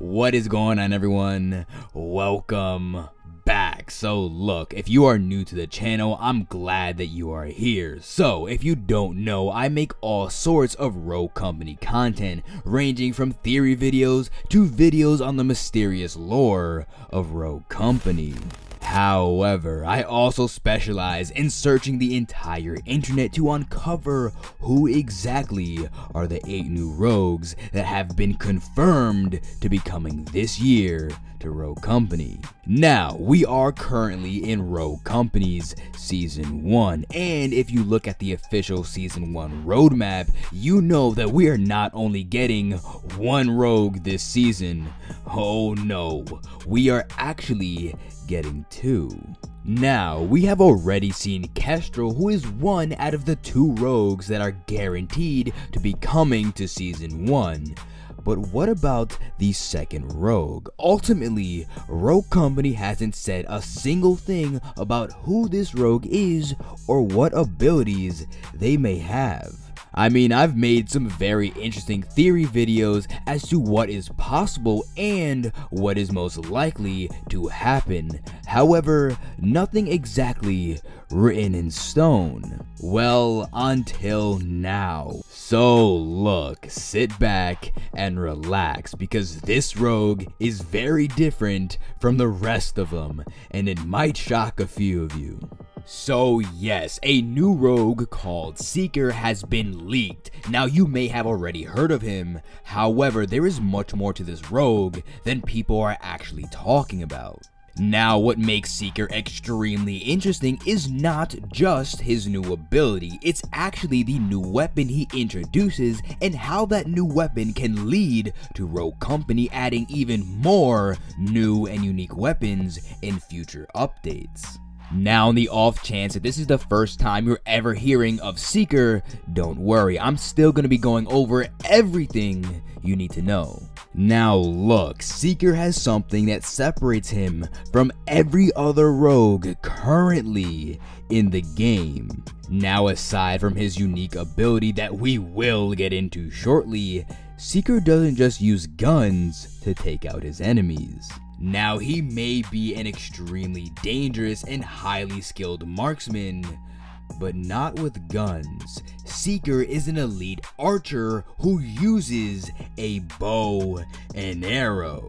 What is going on, everyone? Welcome back. So look, if you are new to the channel, I'm glad that you are here. So if you don't know, I make all sorts of Rogue Company content, ranging from theory videos to videos on the mysterious lore of Rogue Company. However, I also specialize in searching the entire internet to uncover who exactly are the 8 new rogues that have been confirmed to be coming this year to Rogue Company. Now, we are currently in Rogue Company's Season 1, and if you look at the official Season 1 roadmap, you know that we are not only getting one rogue this season, oh no, we are actually getting 2. Now, we have already seen Kestrel, who is one out of the 2 rogues that are guaranteed to be coming to Season 1. But what about the second rogue? Ultimately, Rogue Company hasn't said a single thing about who this rogue is or what abilities they may have. I mean, I've made some very interesting theory videos as to what is possible and what is most likely to happen. However, nothing exactly written in stone. Well, until now. So look, sit back and relax, because this rogue is very different from the rest of them, and it might shock a few of you. So yes, a new rogue called Seeker has been leaked. Now, you may have already heard of him, however, there is much more to this rogue than people are actually talking about. Now, what makes Seeker extremely interesting is not just his new ability, it's actually the new weapon he introduces and how that new weapon can lead to Rogue Company adding even more new and unique weapons in future updates. Now, on the off chance that this is the first time you're ever hearing of Seeker, don't worry, I'm still going to be going over everything you need to know. Now look, Seeker has something that separates him from every other rogue currently in the game. Now, aside from his unique ability that we will get into shortly, Seeker doesn't just use guns to take out his enemies. Now, he may be an extremely dangerous and highly skilled marksman, but not with guns. Seeker is an elite archer who uses a bow and arrow.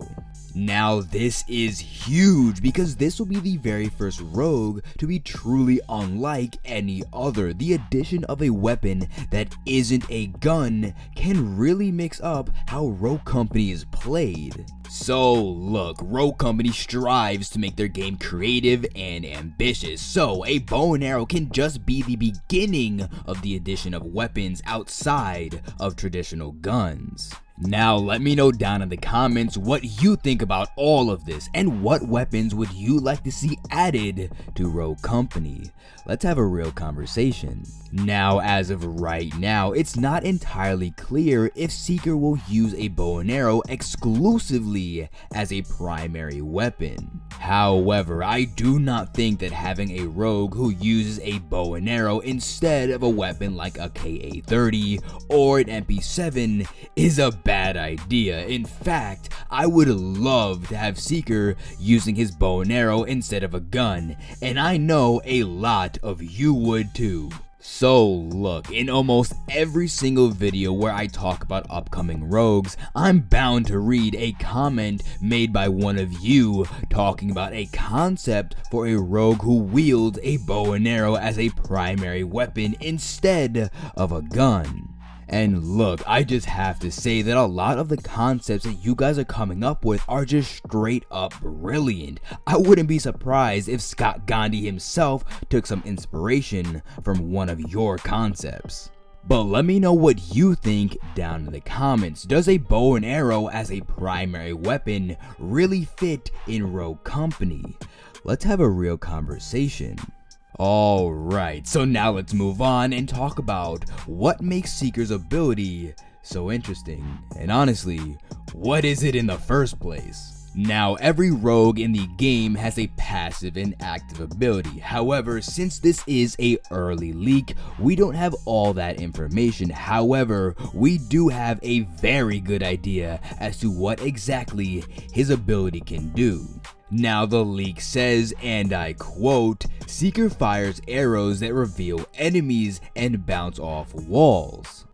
Now, this is huge because this will be the very first rogue to be truly unlike any other. The addition of a weapon that isn't a gun can really mix up how Rogue Company is played. So look, Rogue Company strives to make their game creative and ambitious, so a bow and arrow can just be the beginning of the addition of weapons outside of traditional guns. Now, let me know down in the comments what you think about all of this and what weapons would you like to see added to Rogue Company. Let's have a real conversation. Now, as of right now, it's not entirely clear if Seeker will use a bow and arrow exclusively as a primary weapon. However, I do not think that having a rogue who uses a bow and arrow instead of a weapon like a KA-30 or an MP7 is a bad idea. In fact, I would love to have Seeker using his bow and arrow instead of a gun, and I know a lot of you would too. So look, in almost every single video where I talk about upcoming rogues, I'm bound to read a comment made by one of you talking about a concept for a rogue who wields a bow and arrow as a primary weapon instead of a gun. And look, I just have to say that a lot of the concepts that you guys are coming up with are just straight up brilliant. I wouldn't be surprised if Scott Gandhi himself took some inspiration from one of your concepts. But let me know what you think down in the comments. Does a bow and arrow as a primary weapon really fit in Rogue Company? Let's have a real conversation. Alright, so now let's move on and talk about what makes Seeker's ability so interesting. And honestly, what is it in the first place? Now, every rogue in the game has a passive and active ability. However, since this is a early leak, we don't have all that information. However, we do have a very good idea as to what exactly his ability can do. Now the leak says, and I quote, "Seeker fires arrows that reveal enemies and bounce off walls."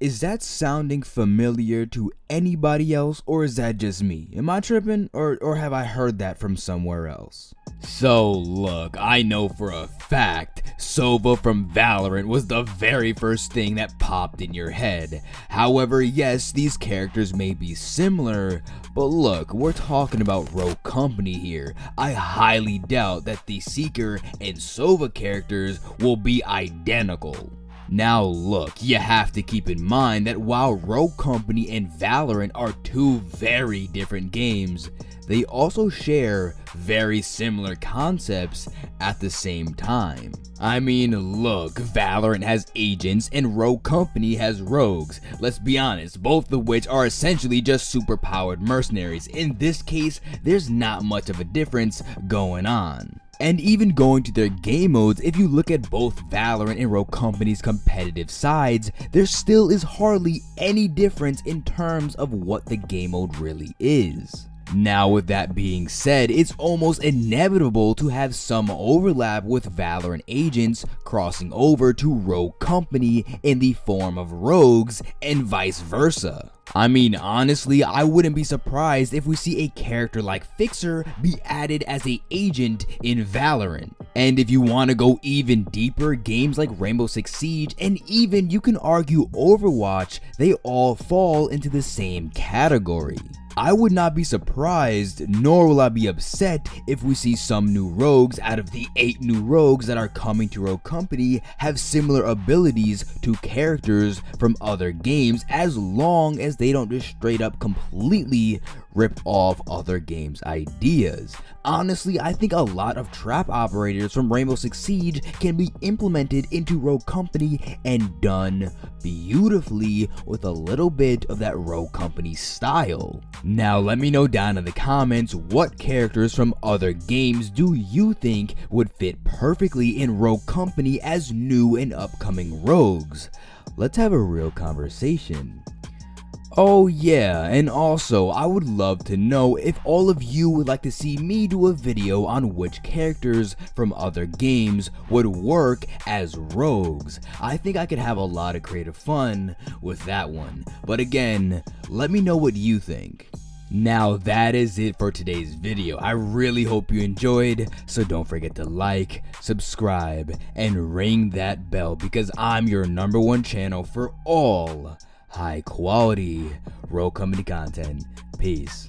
Is that sounding familiar to anybody else, or is that just me? Am I tripping, or have I heard that from somewhere else? So look, I know for a fact Sova from Valorant was the very first thing that popped in your head. However, yes, these characters may be similar, but look, we're talking about Rogue Company here. I highly doubt that the Seeker and Sova characters will be identical. Now look, you have to keep in mind that while Rogue Company and Valorant are two very different games, they also share very similar concepts at the same time. I mean, look, Valorant has agents and Rogue Company has rogues. Let's be honest, both of which are essentially just superpowered mercenaries. In this case, there's not much of a difference going on. And even going to their game modes, if you look at both Valorant and Rogue Company's competitive sides, there still is hardly any difference in terms of what the game mode really is. Now with that being said, it's almost inevitable to have some overlap with Valorant agents crossing over to Rogue Company in the form of rogues and vice versa. I mean, honestly, I wouldn't be surprised if we see a character like Fixer be added as an agent in Valorant. And if you want to go even deeper, games like Rainbow Six Siege and even you can argue Overwatch, they all fall into the same category. I would not be surprised, nor will I be upset if we see some new rogues out of the 8 new rogues that are coming to Rogue Company have similar abilities to characters from other games, as long as they don't just straight up completely rip off other games' ideas. Honestly, I think a lot of trap operators from Rainbow Six Siege can be implemented into Rogue Company and done beautifully with a little bit of that Rogue Company style. Now let me know down in the comments, what characters from other games do you think would fit perfectly in Rogue Company as new and upcoming rogues? Let's have a real conversation. Oh yeah, and also I would love to know if all of you would like to see me do a video on which characters from other games would work as rogues. I think I could have a lot of creative fun with that one. But again, let me know what you think. Now that is it for today's video. I really hope you enjoyed, so don't forget to like, subscribe, and ring that bell because I'm your #1 channel for all high quality Rogue Company content. Peace.